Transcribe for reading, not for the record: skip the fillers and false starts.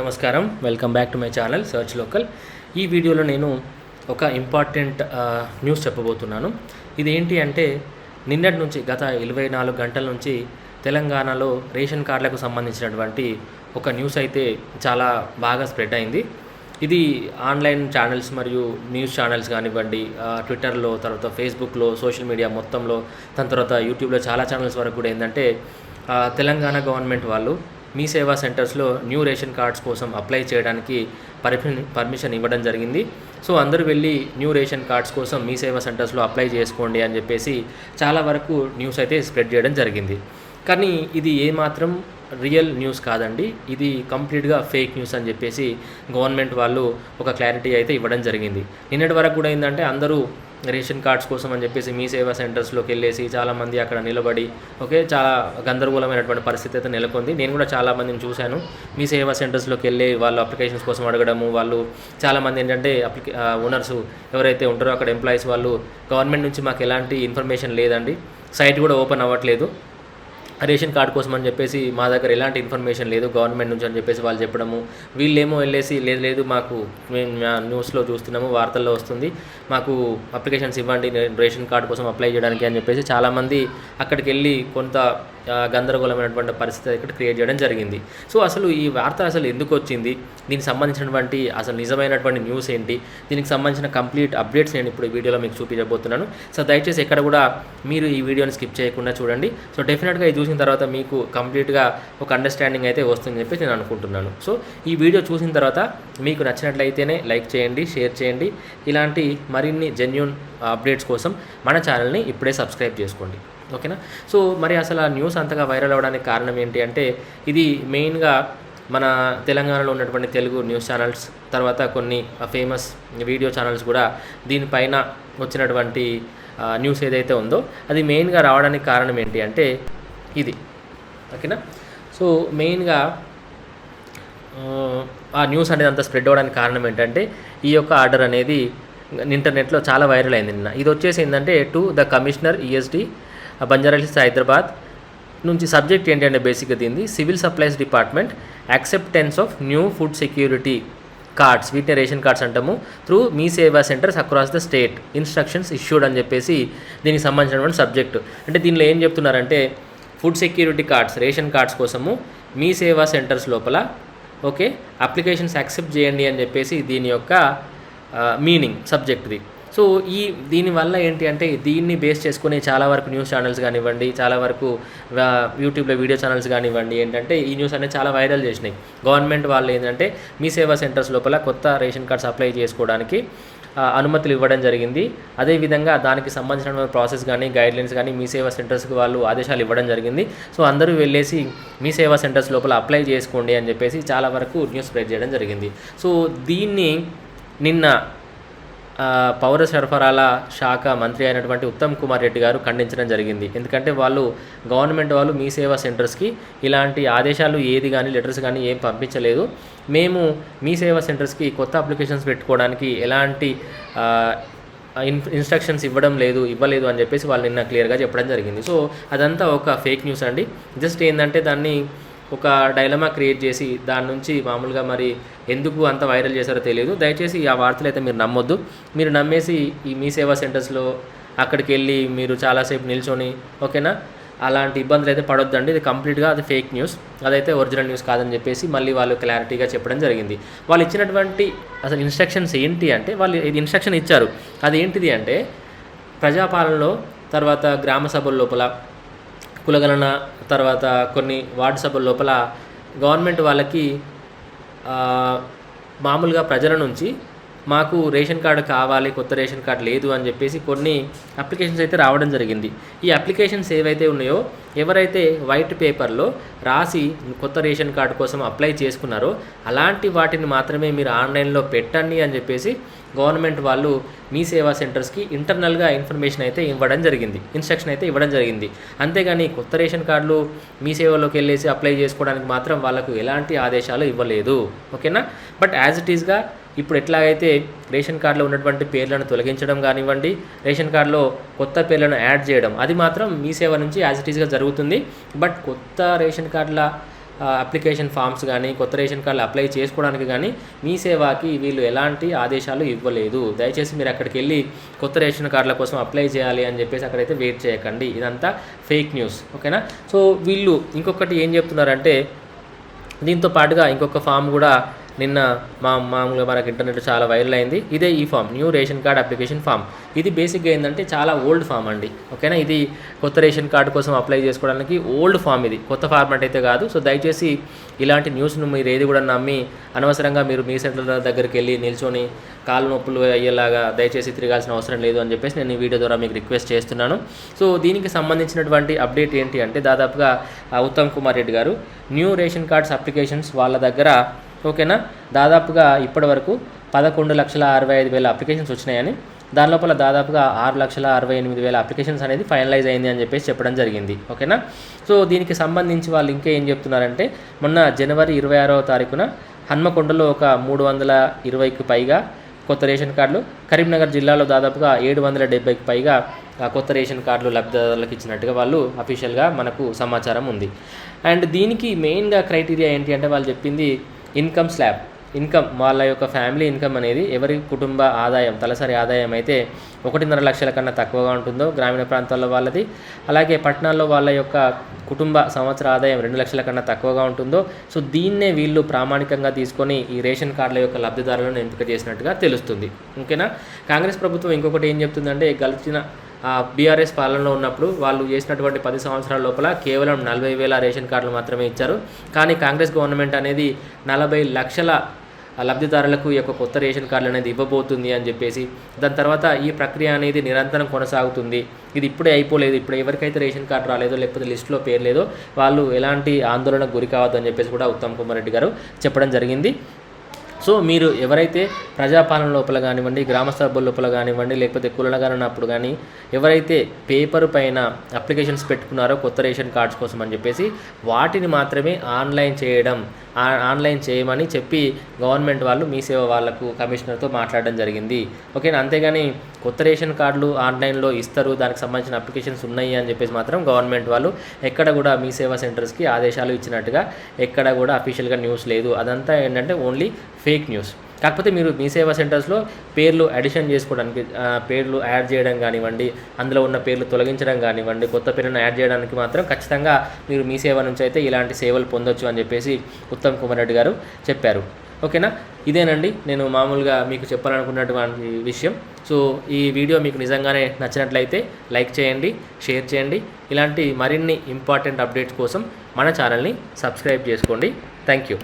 నమస్కారం, welcome back to my channel search local. ఈ వీడియోలో నేను ఒక ఇంపార్టెంట్ న్యూస్ చెప్పబోతున్నాను. ఇదేంటి అంటే నిన్నటి నుంచి గత 24 గంటల నుంచి తెలంగాణలో రేషన్ కార్డులకు సంబంధించినటువంటి ఒక న్యూస్ అయితే చాలా బాగా స్ప్రెడ్ అయింది. ఇది ఆన్లైన్ ఛానల్స్ మరియు న్యూస్ ఛానల్స్ కానివ్వండి, ట్విట్టర్లో, తర్వాత ఫేస్బుక్లో, సోషల్ మీడియా మొత్తంలో, దాని తర్వాత యూట్యూబ్లో చాలా ఛానల్స్ వరకు కూడా ఏంటంటే తెలంగాణ గవర్నమెంట్ వాళ్ళు మీ సేవా సెంటర్స్లో న్యూ రేషన్ కార్డ్స్ కోసం అప్లై చేయడానికి పర్మిషన్ ఇవ్వడం జరిగింది. సో అందరూ వెళ్ళి న్యూ రేషన్ కార్డ్స్ కోసం మీ సేవా సెంటర్స్లో అప్లై చేసుకోండి అని చెప్పేసి చాలా వరకు న్యూస్ అయితే స్ప్రెడ్ చేయడం జరిగింది. కానీ ఇది ఏమాత్రం రియల్ న్యూస్ కాదండి, ఇది కంప్లీట్గా ఫేక్ న్యూస్ అని చెప్పేసి గవర్నమెంట్ వాళ్ళు ఒక క్లారిటీ అయితే ఇవ్వడం జరిగింది. నిన్నటి వరకు కూడా ఏంటంటే అందరూ రేషన్ కార్డ్స్ కోసం అని చెప్పేసి మీ సేవా సెంటర్స్లోకి వెళ్ళేసి చాలామంది అక్కడ నిలబడి చాలా గందరగోళమైనటువంటి పరిస్థితి అయితే నెలకొంది. నేను కూడా చాలామందిని చూశాను. మీ సేవా సెంటర్స్లోకి వెళ్ళి వాళ్ళు అప్లికేషన్స్ కోసం అడగడము, వాళ్ళు చాలామంది ఏంటంటే ఓనర్స్ ఎవరైతే ఉంటారో అక్కడ ఎంప్లాయీస్ వాళ్ళు గవర్నమెంట్ నుంచి మాకు ఎలాంటి ఇన్ఫర్మేషన్ లేదండి, సైట్ కూడా ఓపెన్ అవ్వట్లేదు, రేషన్ కార్డు కోసం అని చెప్పేసి మా దగ్గర ఎలాంటి ఇన్ఫర్మేషన్ లేదు గవర్నమెంట్ నుంచి అని చెప్పేసి వాళ్ళు చెప్పడము, వీళ్ళేమో వెళ్ళేసి లేదు మాకు మేము న్యూస్లో చూస్తున్నాము, వార్తల్లో వస్తుంది, మాకు అప్లికేషన్స్ ఇవ్వండి రేషన్ కార్డు కోసం అప్లై చేయడానికి అని చెప్పేసి చాలామంది అక్కడికి వెళ్ళి కొంత గందరగోళమైనటువంటి పరిస్థితి ఇక్కడ క్రియేట్ చేయడం జరిగింది. సో అసలు ఈ వార్త అసలు ఎందుకు వచ్చింది, దీనికి సంబంధించినటువంటి అసలు నిజమైనటువంటి న్యూస్ ఏంటి, దీనికి సంబంధించిన కంప్లీట్ అప్డేట్స్ నేను ఇప్పుడు ఈ వీడియోలో మీకు చూపించబోతున్నాను. సో దయచేసి ఎక్కడ కూడా మీరు ఈ వీడియోని స్కిప్ చేయకుండా చూడండి. సో డెఫినెట్గా ఇది చూసిన తర్వాత మీకు కంప్లీట్గా ఒక అండర్స్టాండింగ్ అయితే వస్తుందని చెప్పి నేను అనుకుంటున్నాను. సో ఈ వీడియో చూసిన తర్వాత మీకు నచ్చినట్లయితేనే లైక్ చేయండి, షేర్ చేయండి. ఇలాంటి మరిన్ని జెన్యూన్ అప్డేట్స్ కోసం మన ఛానల్ని ఇప్పుడే సబ్స్క్రైబ్ చేసుకోండి, ఓకేనా. సో మరి అసలు ఆ న్యూస్ అంతగా వైరల్ అవ్వడానికి కారణం ఏంటి అంటే ఇది మెయిన్గా మన తెలంగాణలో ఉన్నటువంటి తెలుగు న్యూస్ ఛానల్స్, తర్వాత కొన్ని ఫేమస్ వీడియో ఛానల్స్ కూడా దీనిపైన వచ్చినటువంటి న్యూస్ ఏదైతే ఉందో అది మెయిన్గా రావడానికి కారణం ఏంటి అంటే ఇది, ఓకేనా. సో మెయిన్గా ఆ న్యూస్ అనేది అంత స్ప్రెడ్ అవ్వడానికి కారణం ఏంటంటే ఈ యొక్క ఆర్డర్ అనేది ఇంటర్నెట్లో చాలా వైరల్ అయింది నిన్న. ఇది వచ్చేసి ఏంటంటే to the commissioner ESD Banjara Hills Hyderabad నుంచి. సబ్జెక్ట్ ఏంటంటే బేసిక్గా దీన్ని civil supplies department acceptance of new food security cards, వీటిని రేషన్ కార్డ్స్ అంటాము, త్రూ మీ సేవా centres across the state, instructions issued అని చెప్పేసి దీనికి సంబంధించినటువంటి సబ్జెక్టు. అంటే దీనిలో ఏం చెప్తున్నారంటే food security cards, ration cards కోసము మీ సేవా సెంటర్స్ లోపల అప్లికేషన్స్ యాక్సెప్ట్ చేయండి అని చెప్పేసి దీని యొక్క మీనింగ్ సబ్జెక్ట్ది. సో దీనివల్ల ఏంటి అంటే దీన్ని బేస్ చేసుకుని చాలా వరకు న్యూస్ ఛానల్స్ కానివ్వండి, చాలా వరకు యూట్యూబ్లో వీడియో ఛానల్స్ కానివ్వండి ఏంటంటే ఈ న్యూస్ అనేది చాలా వైరల్ చేసినాయి. గవర్నమెంట్ వాళ్ళు ఏంటంటే మీ సేవా సెంటర్స్ లోపల కొత్త రేషన్ కార్డ్స్ అప్లై చేసుకోవడానికి అనుమతులు ఇవ్వడం జరిగింది. అదేవిధంగా దానికి సంబంధించిన ప్రాసెస్ కానీ గైడ్లైన్స్ కానీ మీ సేవా సెంటర్స్కి వాళ్ళు ఆదేశాలు ఇవ్వడం జరిగింది. సో అందరూ వెళ్ళేసి మీ సేవా సెంటర్స్ లోపల అప్లై చేసుకోండి అని చెప్పేసి చాలా వరకు న్యూస్ స్ప్రెడ్ చేయడం జరిగింది. సో దీన్ని నిన్న పౌర సరఫరాల శాఖ మంత్రి అయినటువంటి ఉత్తమ్ కుమార్ రెడ్డి గారు ఖండించడం జరిగింది. ఎందుకంటే గవర్నమెంట్ వాళ్ళు మీ సేవా సెంటర్స్కి ఇలాంటి ఆదేశాలు ఏది కానీ లెటర్స్ కానీ ఏం పంపించలేదు, మేము మీ సేవా సెంటర్స్కి కొత్త అప్లికేషన్స్ పెట్టుకోవడానికి ఎలాంటి ఇన్స్ట్రక్షన్స్ ఇవ్వలేదు అని చెప్పేసి వాళ్ళు నిన్న క్లియర్గా చెప్పడం జరిగింది. సో అదంతా ఒక ఫేక్ న్యూస్ అండి. జస్ట్ ఏంటంటే దాన్ని ఒక డైలమా క్రియేట్ చేసి దాని నుంచి మామూలుగా మరి ఎందుకు అంత వైరల్ చేశారో తెలియదు. దయచేసి ఆ వార్తలు అయితే మీరు నమ్మొద్దు. మీరు నమ్మేసి ఈ మీ సేవా సెంటర్స్లో అక్కడికి వెళ్ళి మీరు చాలాసేపు నిల్చొని ఓకేనా అలాంటి ఇబ్బందులు అయితే పడొద్దండి. ఇది కంప్లీట్గా అది ఫేక్ న్యూస్, అదైతే ఒరిజినల్ న్యూస్ కాదని చెప్పేసి మళ్ళీ వాళ్ళు క్లారిటీగా చెప్పడం జరిగింది. వాళ్ళు ఇచ్చినటువంటి అసలు ఇన్స్ట్రక్షన్స్ ఏంటి అంటే వాళ్ళు ఇది ఇన్స్ట్రక్షన్ ఇచ్చారు, అదేంటిది అంటే ప్రజాపాలనలో, తర్వాత గ్రామ సభల లోపల, కులగణన, తర్వాత కొన్ని వార్డు సభల లోపల గవర్నమెంట్ వాళ్ళకి మామూలుగా ప్రజల నుంచి మాకు రేషన్ కార్డు కావాలి, కొత్త రేషన్ కార్డు లేదు అని చెప్పేసి కొన్ని అప్లికేషన్స్ అయితే రావడం జరిగింది. ఈ అప్లికేషన్స్ ఏవైతే ఉన్నాయో ఎవరైతే వైట్ పేపర్లో రాసి కొత్త రేషన్ కార్డు కోసం అప్లై చేసుకున్నారో అలాంటి వాటిని మాత్రమే మీరు ఆన్లైన్లో పెట్టండి అని చెప్పేసి గవర్నమెంట్ వాళ్ళు మీ సేవా సెంటర్స్కి ఇంటర్నల్గా ఇన్ఫర్మేషన్ అయితే ఇన్స్ట్రక్షన్ అయితే ఇవ్వడం జరిగింది. అంతేగాని కొత్త రేషన్ కార్డులు మీ సేవలోకి వెళ్ళేసి అప్లై చేసుకోవడానికి మాత్రం వాళ్ళకు ఎలాంటి ఆదేశాలు ఇవ్వలేదు, ఓకేనా. బట్ యాజ్ ఇట్ ఈస్గా ఇప్పుడు ఎట్లాగైతే రేషన్ కార్డులో ఉన్నటువంటి పేర్లను తొలగించడం కానివ్వండి, రేషన్ కార్డులో కొత్త పేర్లను యాడ్ చేయడం, అది మాత్రం మీ సేవ నుంచి యాజ్ ఇట్ ఈస్గా జరుగుతుంది. బట్ కొత్త రేషన్ కార్డుల అప్లికేషన్ ఫామ్స్ కానీ కొత్త రేషన్ కార్డులు అప్లై చేసుకోవడానికి కానీ మీ సేవకి వీళ్ళు ఎలాంటి ఆదేశాలు ఇవ్వలేదు. దయచేసి మీరు అక్కడికి వెళ్ళి కొత్త రేషన్ కార్డుల కోసం అప్లై చేయాలి అని చెప్పేసి అక్కడైతే వెయిట్ చేయకండి. ఇదంతా ఫేక్ న్యూస్. ఓకేనా. సో వీళ్ళు ఇంకొకటి ఏం చెప్తున్నారంటే, దీంతో పాటుగా ఇంకొక ఫామ్ కూడా నిన్న మామూలుగా మనకు ఇంటర్నెట్ చాలా వైరల్ అయింది. ఇదే ఈ form, new ration card application form. ఇది బేసిక్గా ఏంటంటే చాలా ఓల్డ్ ఫామ్ అండి. ఓకేనా. ఇది కొత్త రేషన్ కార్డు కోసం అప్లై చేసుకోవడానికి ఓల్డ్ ఫామ్, ఇది కొత్త ఫార్మాట్ అయితే కాదు. సో దయచేసి ఇలాంటి న్యూస్ను మీరు ఏది కూడా నమ్మి అనవసరంగా మీరు మీ సెంటర్ దగ్గరికి వెళ్ళి నిల్చొని కాళ్ళు నొప్పులు అయ్యేలాగా దయచేసి తిరగాల్సిన అవసరం లేదు అని చెప్పేసి నేను ఈ వీడియో ద్వారా మీకు రిక్వెస్ట్ చేస్తున్నాను. సో దీనికి సంబంధించినటువంటి అప్డేట్ ఏంటి అంటే, దాదాపుగా ఉత్తమ్ కుమార్ రెడ్డి గారు న్యూ రేషన్ కార్డ్స్ అప్లికేషన్స్ వాళ్ళ దగ్గర, ఓకేనా, దాదాపుగా ఇప్పటి వరకు 11,65,000 అప్లికేషన్స్ వచ్చినాయని, దాని లోపల దాదాపుగా 6,68,000 అప్లికేషన్స్ అనేది ఫైనలైజ్ అయింది అని చెప్పేసి చెప్పడం జరిగింది. ఓకేనా. సో దీనికి సంబంధించి వాళ్ళు ఇంకా ఏం చెప్తున్నారంటే, మొన్న జనవరి 26వ తారీఖున హన్మకొండలో ఒక 320కి పైగా కొత్త రేషన్ కార్డులు, కరీంనగర్ జిల్లాలో దాదాపుగా 770కి పైగా కొత్త రేషన్ కార్డులు లబ్ధిదారులకు ఇచ్చినట్టుగా వాళ్ళు అఫీషియల్గా మనకు సమాచారం ఉంది. అండ్ దీనికి మెయిన్గా క్రైటీరియా ఏంటి అంటే, వాళ్ళు చెప్పింది ఇన్కమ్ స్లాబ్. ఇన్కమ్, వాళ్ళ యొక్క ఫ్యామిలీ ఇన్కమ్ అనేది ఎవరి కుటుంబ ఆదాయం, తలసరి ఆదాయం అయితే 1.5 లక్షల కన్నా తక్కువగా ఉంటుందో గ్రామీణ ప్రాంతాల్లో వాళ్ళది, అలాగే పట్టణాల్లో వాళ్ళ యొక్క కుటుంబ సంవత్సర ఆదాయం 2 లక్షల కన్నా తక్కువగా ఉంటుందో, సో దీన్నే వీళ్ళు ప్రామాణికంగా తీసుకొని ఈ రేషన్ కార్డుల యొక్క లబ్ధిదారులను ఎంపిక చేసినట్టుగా తెలుస్తుంది. ఓకేనా. కాంగ్రెస్ ప్రభుత్వం ఇంకొకటి ఏం చెప్తుందంటే, గెలిచిన బీఆర్ఎస్ పాలనలో ఉన్నప్పుడు వాళ్ళు చేసినటువంటి 10 సంవత్సరాల లోపల కేవలం 40,000 రేషన్ కార్డులు మాత్రమే ఇచ్చారు. కానీ కాంగ్రెస్ గవర్నమెంట్ అనేది 40 లక్షల లబ్ధిదారులకు ఈ యొక్క కొత్త రేషన్ కార్డులు అనేది ఇవ్వబోతుంది అని చెప్పేసి, దాని తర్వాత ఈ ప్రక్రియ అనేది నిరంతరం కొనసాగుతుంది. ఇది ఇప్పుడే అయిపోలేదు. ఇప్పుడు ఎవరికైతే రేషన్ కార్డు రాలేదో లేకపోతే లిస్టులో పేరు లేదో వాళ్ళు ఎలాంటి ఆందోళనకు గురి కావద్దు అని చెప్పేసి కూడా ఉత్తమ్ కుమార్ రెడ్డి గారు చెప్పడం జరిగింది. సో మీరు ఎవరైతే ప్రజాపాలన లోపల కానివ్వండి, గ్రామ సభల లోపల కానివ్వండి, లేకపోతే కులనగర్ అన్నప్పుడు కానీ ఎవరైతే పేపర్ పైన అప్లికేషన్స్ పెట్టుకున్నారో కొత్త రేషన్ కార్డ్స్ కోసం అని చెప్పేసి, వాటిని మాత్రమే ఆన్లైన్ చేయమని చెప్పి గవర్నమెంట్ వాళ్ళు మీ సేవ వాళ్ళకు కమిషనర్తో మాట్లాడడం జరిగింది. ఓకేనా. అంతేగాని కొత్త రేషన్ కార్డులు ఆన్లైన్లో ఇస్తారు, దానికి సంబంధించిన అప్లికేషన్స్ ఉన్నాయి అని చెప్పేసి మాత్రం గవర్నమెంట్ వాళ్ళు ఎక్కడ కూడా మీ సేవా సెంటర్స్కి ఆదేశాలు ఇచ్చినట్టుగా ఎక్కడ కూడా అఫీషియల్గా న్యూస్ లేదు. అదంతా ఏంటంటే ఓన్లీ ఫేక్ న్యూస్. కాకపోతే మీరు మీ సేవా సెంటర్స్లో పేర్లు అడిషన్ చేసుకోవడానికి, పేర్లు యాడ్ చేయడం కానివ్వండి, అందులో ఉన్న పేర్లు తొలగించడం కానివ్వండి, కొత్త పేర్లను యాడ్ చేయడానికి మాత్రం ఖచ్చితంగా మీరు మీ సేవ నుంచి అయితే ఇలాంటి సేవలు పొందొచ్చు అని చెప్పేసి ఉత్తమ్ కుమార్ రెడ్డి గారు చెప్పారు. ఓకేనా. ఇదేనండి నేను మామూలుగా మీకు చెప్పాలనుకున్నటువంటి విషయం. సో ఈ వీడియో మీకు నిజంగానే నచ్చినట్లయితే లైక్ చేయండి, షేర్ చేయండి. ఇలాంటి మరిన్ని ఇంపార్టెంట్ అప్డేట్స్ కోసం మన ఛానల్ని సబ్స్క్రైబ్ చేసుకోండి. Thank you.